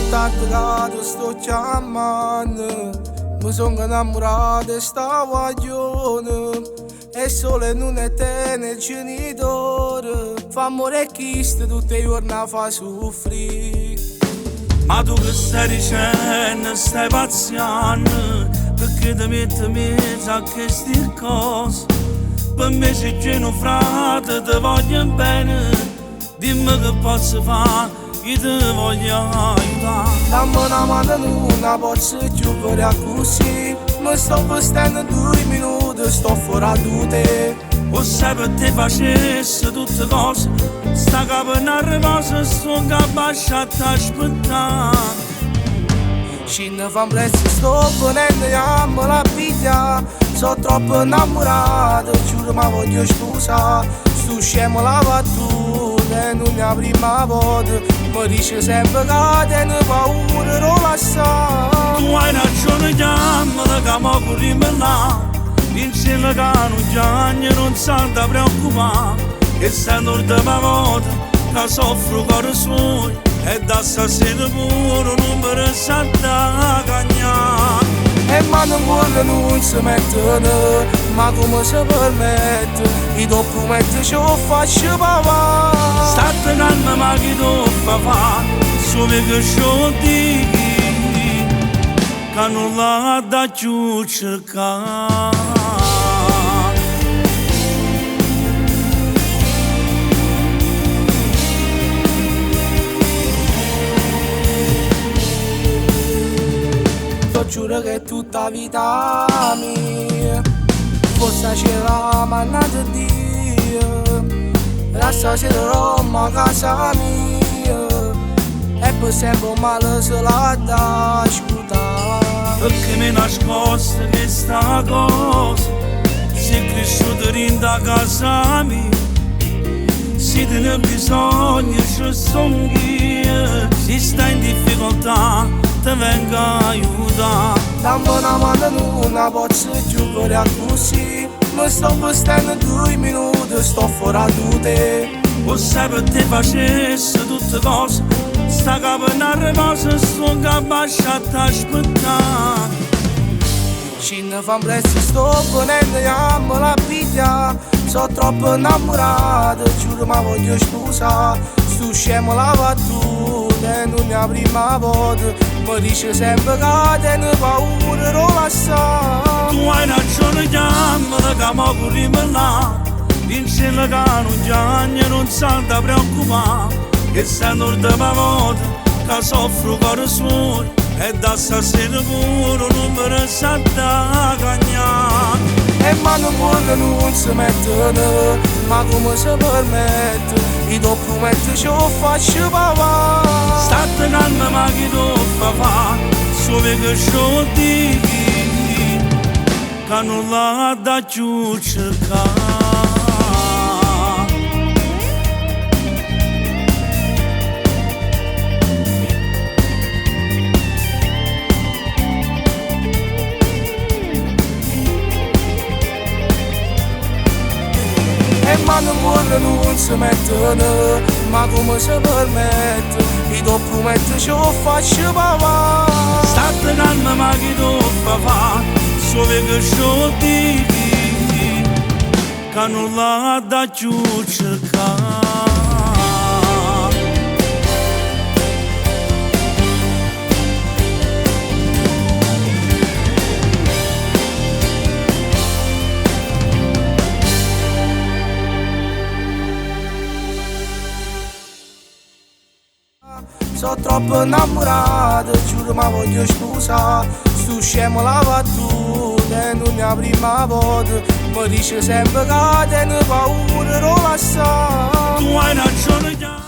tardi sto chiamando, mi sono innamorato di sta guaglione. E sole non è te nel genitore, fa amore chiste tutte i giorni a fa soffrire. Ma tu che stai dicendo, stai pazziando, perché ti metti in mezzo a queste cose? Per me sei pieno frate, ti voglio bene, dimmi che posso fare, io ti voglio aiutare. Dammi una mano, non posso più fare così, mi sto vestendo 2 minuti, sto fuori a te. O sai per te facessi tutte cose, sta capo in arrivata, sto capace a aspettare. Ci ne fa un prezzo, sto venendo, io la piglia. Sono troppo innamorato, giuro ma voglio sposare. Sto scemo la battuta, non è la prima volta. Mi dice sempre che tieni paura, non la sa. Tu hai ragione, chiamala che mo corriamo là. Insieme che non piange, non santa preoccupare. E se non ti va volta, che soffro cuore suo. E da stasera pure non mi resta da cagnare. E ma non vuole non si mettono, ma come si permette? I documenti ce lo faccio papà. State calma ma chi tu fa? Solo che ciò dici, che non l'ha da più cercare. Giuro che è tutta vita mia, forse c'era mannata Dio, la stasera Roma a casa mia, e poi sempre male se la da ascoltare. Perché mi nascosto questa cosa, sei cresciuto in da casa mia, se te ne bisogno ci sono io, se stai in difficoltà ti vengo a aiutare. Dammi una mano, non posso più fare così, mi sto vestendo 2 minuti, sto fuori a te. O sai per te facessi tutte cose, sta capo in arrivata, sto capace a aspettare. Ci ne fa un prezzo, sto venendo, io la piglia. Sono troppo innamorato, giuro ma voglio sposare. Sto scemo la battuta, non è la prima volta. Mi dice sempre che tieni paura, non la sa. Tu hai ragione, chiamala che mo corriamo là. Insieme che non piange, non santa preoccupare. E se non ti va volta, che soffro cuore suo. E da stasera pure non mi resta da cagnare. E ma non vuole non si mettono, ma come si permette? I documenti ce lo faccio papà. State calma ma chi tu fa? Solo che ciò dici, che non l'ha da più cercare. E ma non vuole non si mettono, ma come si permette? I documenti ce lo faccio papà. State calma ma chi tu fa? Solo che ciò dici, che non l'ha da più cercare. Sono troppo innamorato, giuro ma voglio sposare. Sto scemo la battuta, non è la prima volta. Mi dice sempre che tieni paura, non la sa. Tu hai ragione,